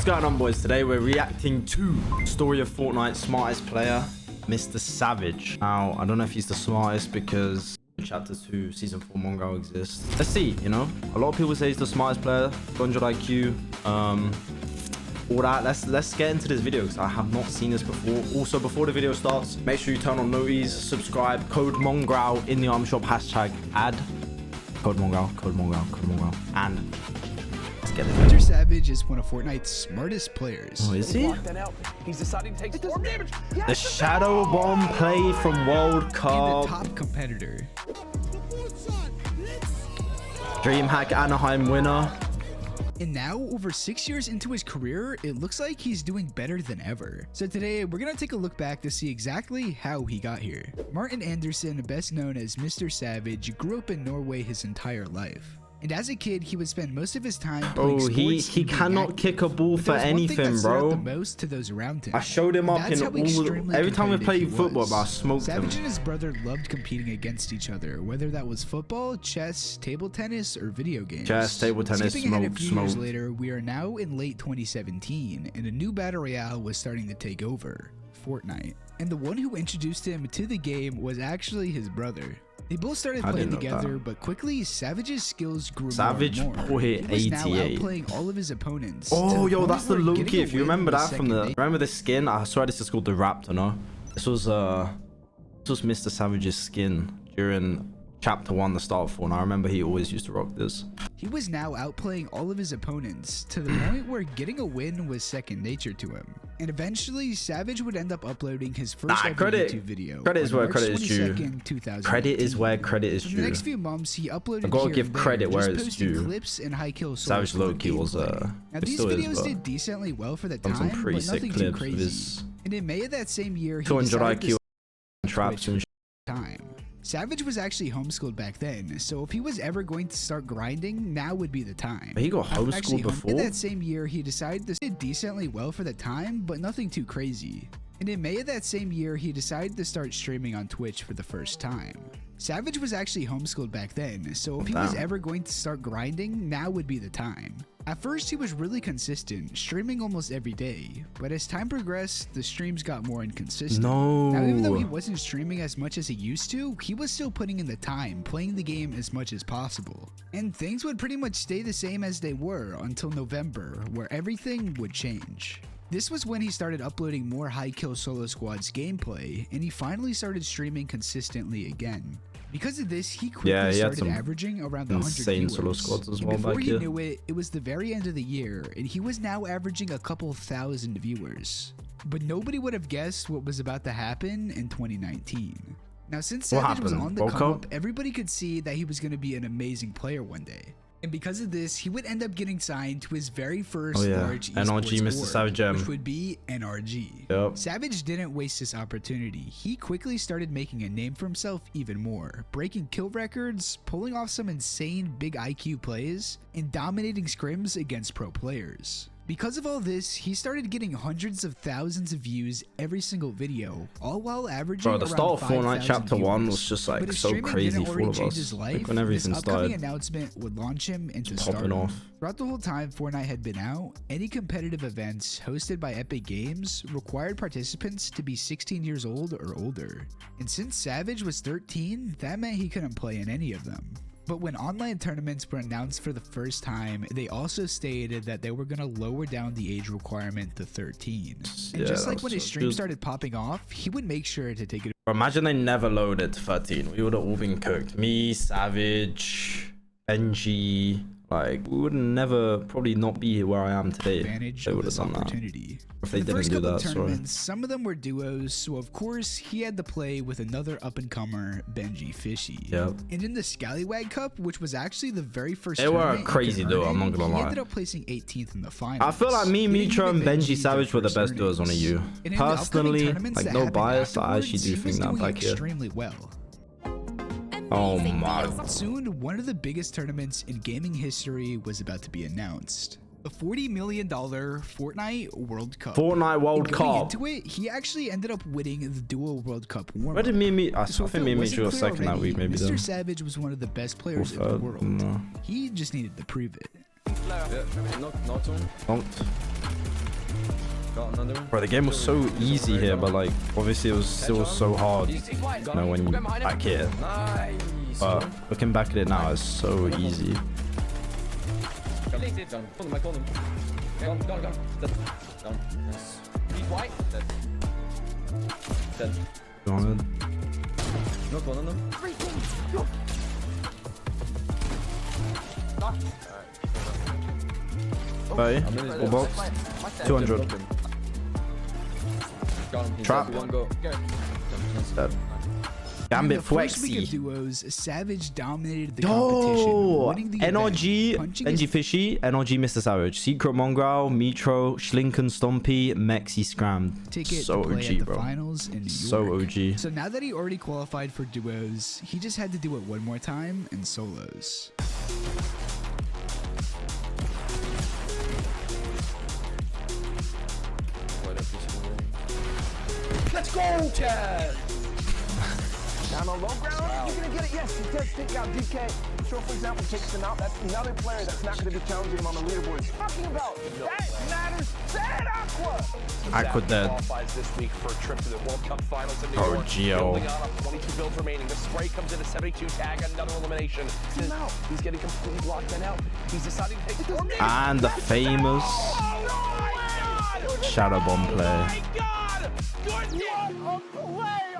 going on, boys? Today we're reacting to Story of Fortnite Smartest Player, MrSavage. Now, I don't know if he's the smartest because Chapter 2, Season 4 Mongraal exists. Let's see, you know? A lot of people say he's the smartest player, 100 IQ, all that. Let's get into this video because I have not seen this before. Also, before the video starts, make sure you turn on noties, subscribe, code Mongraal in the item shop, hashtag ad. Code Mongraal, and MrSavage is one of Fortnite's smartest players. Oh, is he? He's deciding to take more damage. The Shadow Bomb play from World Cup. And the top competitor. DreamHack Anaheim winner. And now, over 6 years into his career, it looks like he's doing better than ever. So today, we're gonna take a look back to see exactly how he got here. Martin Anderson, best known as MrSavage, grew up in Norway his entire life. And as a kid, he would spend most of his time playing sports. He cannot kick a ball for anything, bro. The most to those around him. I showed him up in all. Every time we played football, I smoked him. Savage and his brother loved competing against each other, whether that was football, chess, table tennis, or video games. Chess, table tennis, Skipping ahead a few years later, we are now in late 2017, and a new battle royale was starting to take over, Fortnite. And the one who introduced him to the game was actually his brother. They both started playing together, but quickly Savage's skills grew Savage more and more. Boy He was now 88. outplaying all of his opponents. Oh, yo, that's the Loki. If you remember that from the... Day. Remember the skin? I swear this is called the Raptor, no? This was MrSavage's skin during Chapter 1, the start of Fortnite. I remember he always used to rock this. He was now outplaying all of his opponents to the point where getting a win was second nature to him. And eventually, Savage would end up uploading his first ever YouTube video. Credit is where credit is due. Credit is where credit is due. For the next few months, he uploaded I gotta give credit where it's due. Clips and high kill Savage Loki was now these videos did decently well for the time, but nothing too crazy. And in May of that same year, he 200 decided IQ traps and time. Savage was actually homeschooled back then, so if he was ever going to start grinding, now would be the time. But he got homeschooled before? In that same year, he decided to do decently well for the time, but nothing too crazy. And in May of that same year, he decided to start streaming on Twitch for the first time. Savage was actually homeschooled back then, so if he was ever going to start grinding, now would be the time. At first, he was really consistent, streaming almost every day, but as time progressed, the streams got more inconsistent. Now, even though he wasn't streaming as much as he used to, he was still putting in the time, playing the game as much as possible. And things would pretty much stay the same as they were until November, where everything would change. This was when he started uploading more high kill solo squads gameplay, and he finally started streaming consistently again. Because of this, he quickly started averaging around 100 viewers. Solo squads as well. Before he knew it, it was the very end of the year, and he was now averaging a couple thousand viewers. But nobody would have guessed what was about to happen in 2019. Now, since Savage was on the come up, everybody could see that he was going to be an amazing player one day. And because of this, he would end up getting signed to his very first large NRG esports MrSavage, which would be NRG. Yep. Savage didn't waste this opportunity. He quickly started making a name for himself even more, breaking kill records, pulling off some insane big IQ plays, and dominating scrims against pro players. Because of all this, he started getting hundreds of thousands of views every single video, all while averaging around 5,000 the start of Fortnite Chapter 1 was just like so crazy for all of us. Like when everything started, announcement would launch him into stardom. Off. Throughout the whole time Fortnite had been out, any competitive events hosted by Epic Games required participants to be 16 years old or older. And since Savage was 13, that meant he couldn't play in any of them. But when online tournaments were announced for the first time, they also stated that they were going to lower down the age requirement to 13. And just like when his stream started popping off, he would make sure to take it. Imagine they never loaded to 13. We would have all been cooked. Me, Savage, Benji. Like, we would never probably not be where I am today. They would have done that. If they didn't do that, sorry. Some of them were duos, so of course he had to play with another up-and-comer, Benji Fishy. Yep. And in the Scallywag Cup, which was actually the very first they were a crazy duo, I'm not gonna lie. He ended up placing 18th in the finals. I feel like me, Mitra, and Benji Savage were the best duos on EU. Personally, like no bias, I actually do think that back here. Extremely well. Oh my. Soon, one of the biggest tournaments in gaming history was about to be announced. The $40 million Fortnite World Cup. Fortnite World Cup. Into it, he actually ended up winning the Duo World Cup warm-up. Where did me meet? I think me and Mitra were second that week, maybe. MrSavage was one of the best players in the world. He just needed to prove it. Knocked. Got another one. Bro, the game was so easy here, but like obviously it was still so hard, you know, when you back here. Nice. But looking back at it now, it's so easy. Gone. I called him. Gone. Dead. Gone. Nice. He's white. Dead. 200. Knock one on them. Okay, I'm in his full box. box. 200. Got him. He's Trap. dead. One go. Dead. In Gambit the first week of Flexi. duos, Savage dominated the competition, Yo! winning the event, NRG, punching his NG Fishy, NRG MrSavage, Secret Mongraal, Mitro, Schlinken Stompy, Mexi Scram. ticket So to play OG, at the bro. finals in New So York. OG. So now that he already qualified for duos, he just had to do it one more time in solos. Let's go, Chad! Down on low ground, you're gonna get it. Yes, he does take out DK. Sure, for example, takes him out. That's another player that's not gonna be challenging him on the leaderboard. Talking about that matters. Dead Aqua. Aqua dead. Qualifies this week for a trip to the World Cup Finals in New Oh, York. Gio. Building on up, 22 builds remaining. The spray comes in a 72 tag, another elimination. He's out. He's getting completely blocked and out. He's deciding to take this. And the famous Shadow Bomb play. My God!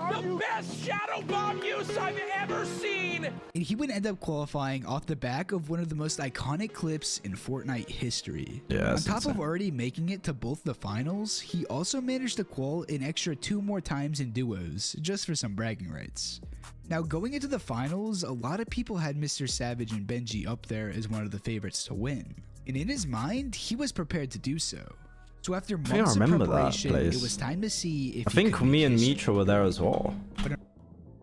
The best shadow bomb use I've ever seen! And he would end up qualifying off the back of one of the most iconic clips in Fortnite history. Yeah, On that's top insane. of already making it to both the finals, he also managed to qual an extra 2 more times in duos, just for some bragging rights. Now, going into the finals, a lot of people had MrSavage and Benji up there as one of the favorites to win. And in his mind, he was prepared to do so. So after I months of remember that preparation, place. it was time to see if I he think could me make and history. Mitra were there as well. But-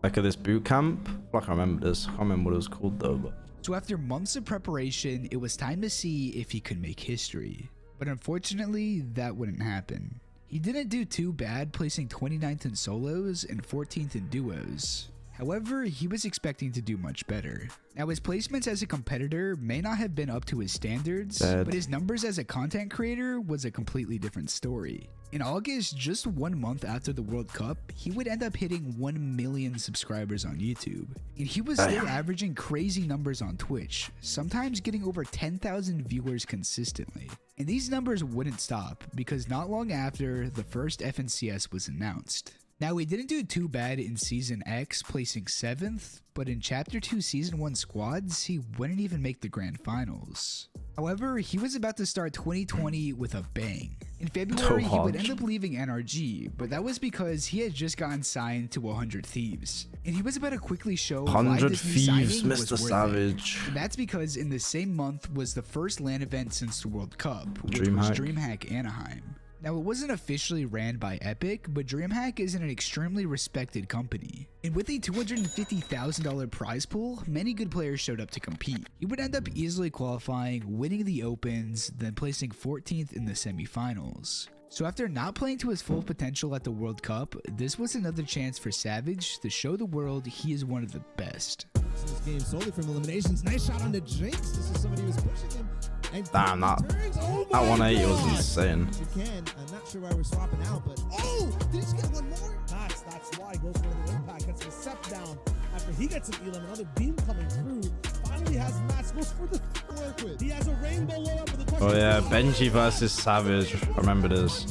Like at this boot camp. Like I remember this. I can't remember what it was called though. But So after months of preparation, it was time to see if he could make history. But unfortunately, that wouldn't happen. He didn't do too bad, placing 29th in solos and 14th in duos. However, he was expecting to do much better. Now, his placements as a competitor may not have been up to his standards, Dead. but his numbers as a content creator was a completely different story. In August, just 1 month after the World Cup, he would end up hitting 1 million subscribers on YouTube. And he was still averaging crazy numbers on Twitch, sometimes getting over 10,000 viewers consistently. And these numbers wouldn't stop, because not long after, the first FNCS was announced. Now, he didn't do too bad in Season X, placing 7th, but in Chapter 2 Season 1 squads, he wouldn't even make the Grand Finals. However, he was about to start 2020 with a bang. In February, he would end up leaving NRG, but that was because he had just gotten signed to 100 Thieves. And he was about to quickly show why 100 this new Thieves, signing was worth it. MrSavage. And that's because in the same month was the first LAN event since the World Cup, which was DreamHack. DreamHack Anaheim. Now, it wasn't officially ran by Epic, but DreamHack is an extremely respected company. And with a $250,000 prize pool, many good players showed up to compete. He would end up easily qualifying, winning the Opens, then placing 14th in the semifinals. So after not playing to his full potential at the World Cup, this was another chance for Savage to show the world he is one of the best. This game solely from eliminations. Nice shot on the Jinx. This is somebody who was pushing him. And Damn, that oh that my 180 was God. insane. You can. I'm not sure why we're swapping out, but did he just get one more? That's why he goes for the impact. Gets a step down after he gets an elim. Another beam coming through. Finally has Max goes for the work with. He has a rainbow load up with the question. Oh yeah, Benji versus Savage. I remember this. And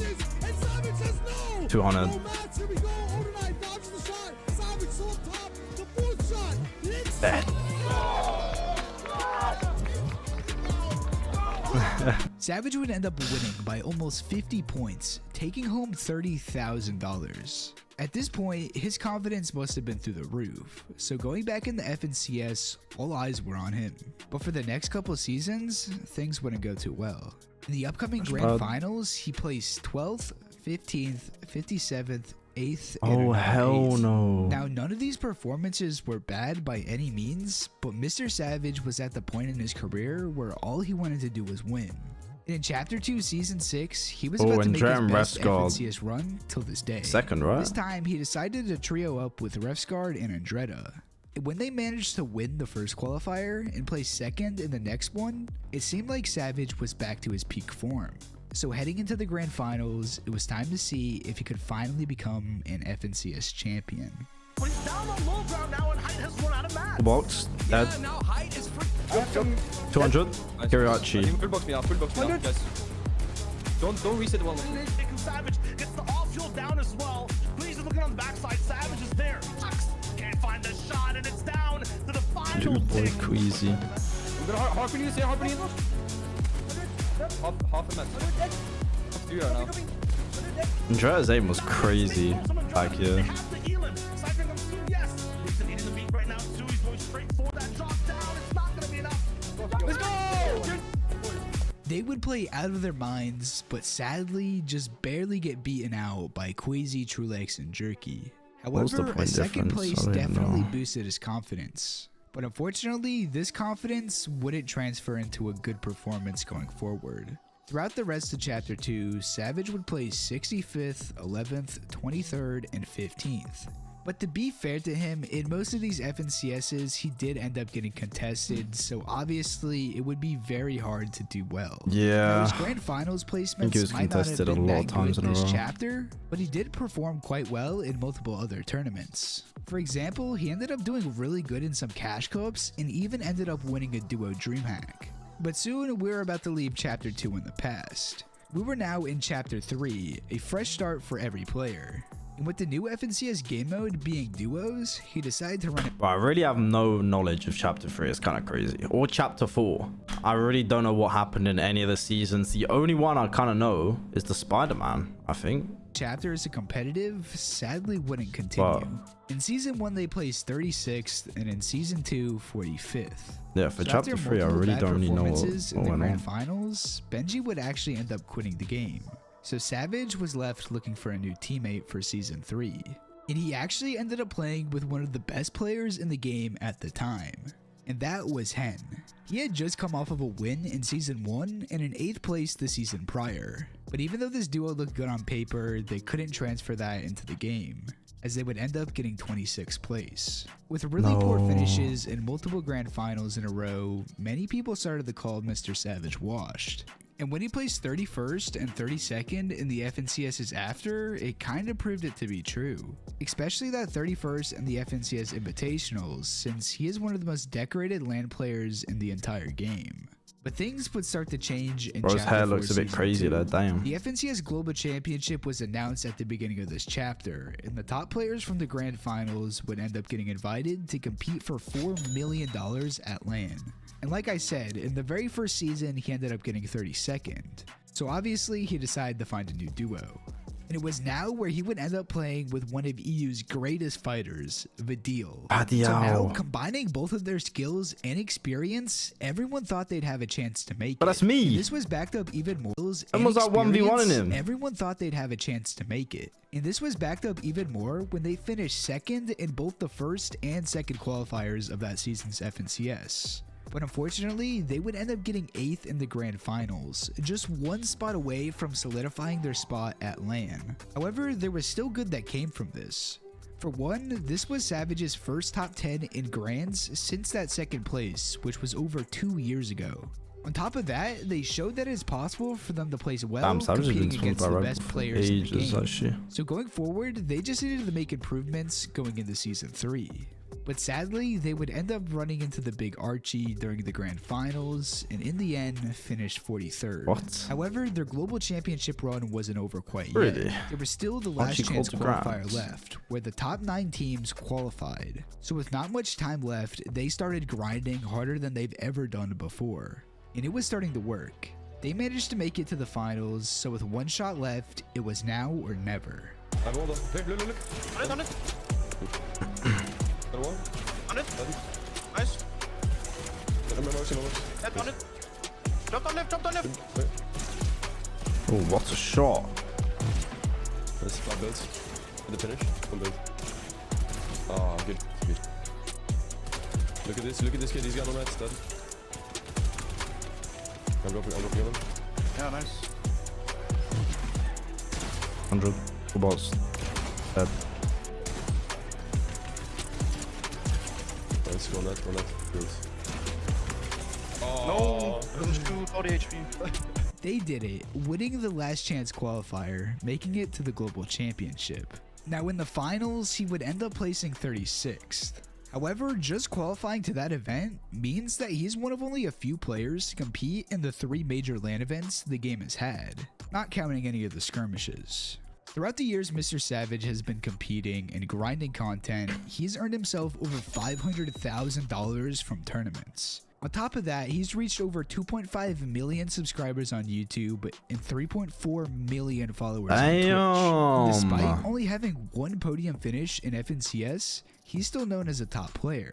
Savage says no. 200. No, Max, here we go. Overnight dodges the shot. Savage still up top. The fourth shot. It's Dead. Savage would end up winning by almost 50 points, taking home $30,000. At this point, his confidence must have been through the roof, so going back in the FNCS, all eyes were on him. But for the next couple seasons, things wouldn't go too well. In the upcoming Grand Finals, he placed 12th, 15th, 57th, 8th, and Oh another hell 8th. no. Now, none of these performances were bad by any means, but MrSavage was at the point in his career where all he wanted to do was win. And in Chapter 2, Season 6, he was about to make his Andrea best Refsgaard. FNCS run till this day. Second, right? This time, he decided to trio up with Refsgaard and Andretta. When they managed to win the first qualifier and place second in the next one, it seemed like Savage was back to his peak form. So heading into the grand finals, it was time to see if he could finally become an FNCS champion. But he's down on low ground now, and Height has run out of mats. Box. Dead. Yeah, now Height is free. 200. Kiriachi. Full box me now, guys. Don't reset the wall. Savage gets the off-fuel down as well. Please is looking on the backside. Savage is there. Can't find the shot, and it's down to the final Dude, boy, tick. Queasy. I'm gonna harp you, harp you. Half a match. You are now. Andrea's aim was crazy back here. They have the Elon. Cypher comes through, yes. Leeson eating the beat right now, too. He's going straight for that drop down. It's not gonna be enough. Let's go! They would play out of their minds, but sadly just barely get beaten out by Queasy, Trulex, and Jerky. What was the However, a point second difference? place I don't even definitely know. boosted his confidence. But unfortunately, this confidence wouldn't transfer into a good performance going forward. Throughout the rest of Chapter 2, Savage would place 65th, 11th, 23rd, and 15th. But to be fair to him, in most of these FNCSs, he did end up getting contested, so obviously it would be very hard to do well. Now, Yeah. his grand finals he was placements might not have contested a been lot that of times good in a this row. chapter, but he did perform quite well in multiple other tournaments. For example, he ended up doing really good in some cash co-ops and even ended up winning a duo DreamHack. But soon, we're about to leave Chapter 2 in the past. We were now in Chapter 3, a fresh start for every player. And with the new FNCS game mode being duos, he decided to run it. But I really have no knowledge of Chapter 3. It's kind of crazy. Or Chapter 4. I really don't know what happened in any of the seasons. The only one I kind of know is the Spider-Man, I think. Chapter as a competitive sadly wouldn't continue. Wow. In Season 1, they placed 36th, and in Season 2, 45th. Yeah, for So Chapter after 3, I multiple really bad don't really know performances what in the went grand on. finals, Benji would actually end up quitting the game. So Savage was left looking for a new teammate for Season 3. And he actually ended up playing with one of the best players in the game at the time. And that was Hen. He had just come off of a win in Season 1 and an 8th place the season prior. But even though this duo looked good on paper, they couldn't transfer that into the game, as they would end up getting 26th place. With really poor finishes in multiple grand finals in a row, many people started to call MrSavage washed. And when he placed 31st and 32nd in the FNCSs after, it kind of proved it to be true. Especially that 31st in the FNCS Invitationals, since he is one of the most decorated LAN players in the entire game. But things would start to change in Bro, his Chapter hair 4 looks a bit Season crazy 2. there, damn. The FNCS Global Championship was announced at the beginning of this chapter, and the top players from the grand finals would end up getting invited to compete for $4 million at LAN. And like I said, in the very first season, he ended up getting 32nd. So obviously, he decided to find a new duo. And it was now where he would end up playing with one of EU's greatest fighters, Vidil. So now, combining both of their skills and experience, everyone thought they'd have a chance to make it. But that's me. And this was backed up even more. And was that 1v1 in him? Everyone thought they'd have a chance to make it. And this was backed up even more when they finished second in both the first and second qualifiers of that season's FNCS. But unfortunately, they would end up getting 8th in the grand finals, just one spot away from solidifying their spot at LAN. However, there was still good that came from this. For one, this was Savage's first top 10 in grands since that second place, which was over 2 years ago. On top of that, they showed that it's possible for them to place well competing against the best players in the game. Actually. So going forward, they just needed to make improvements going into Season 3. But sadly, they would end up running into the big Archie during the grand finals, and in the end, finished 43rd. What? However, their global championship run wasn't over quite yet. Really? There was still the last Archie chance called the qualifier grands. left, where the top 9 teams qualified. So with not much time left, they started grinding harder than they've ever done before. And it was starting to work. They managed to make it to the finals, so with one shot left, it was now or never. I rolled up. Hey, look. On it. Got one. On it. Nice. I'm motion. Head on it. Jumped on left. Oh, what a shot. Let's flat builds. With the finish. One build. Ah, good. Look at this kid. He's got no mats. Dead. I'm dropping on him. Yeah, nice. 100. Full bots. Dead. Nice. One net. Good. No. Doesn't shoot. 40 HP. They did it, winning the last chance qualifier, making it to the global championship. Now in the finals, he would end up placing 36th. However, just qualifying to that event means that he's one of only a few players to compete in the 3 major LAN events the game has had, not counting any of the skirmishes. Throughout the years MrSavage has been competing and grinding content, he's earned himself over $500,000 from tournaments. On top of that, he's reached over 2.5 million subscribers on YouTube and 3.4 million followers on Twitch. Despite only having 1 podium finish in FNCS, he's still known as a top player.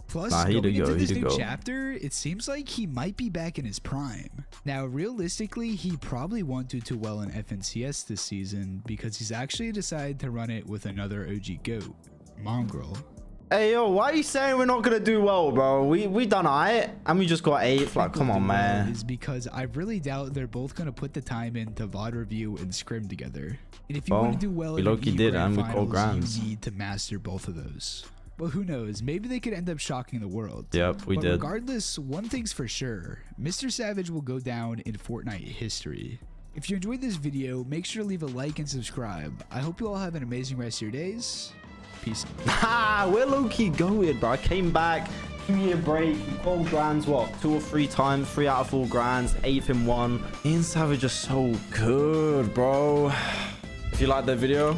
Plus, going into this new chapter, it seems like he might be back in his prime. Now, realistically, he probably won't do too well in FNCS this season because he's actually decided to run it with another OG GOAT, Mongraal. Hey, yo, why are you saying we're not going to do well, bro? We done alright, and we just got 8th. Like, come on, man. Is because I really doubt they're both going to put the time into VOD review and scrim together. And if you want to do well in the grand finals, you need to master both of those. Well, who knows? Maybe they could end up shocking the world. Yep, we did. Regardless, one thing's for sure. MrSavage will go down in Fortnite history. If you enjoyed this video, make sure to leave a like and subscribe. I hope you all have an amazing rest of your days. Peace. We're low-key goated, bro. I came back, 2-year break, gold grands, what, 2 or 3 times, 3 out of 4 grands, 8th in 1. Me and Savage are so good, bro. If you liked the video,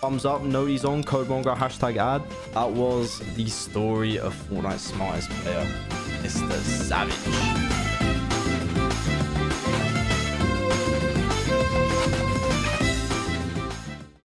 thumbs up, noties on, code Mongraal, #ad. That was the story of Fortnite's smartest player, MrSavage.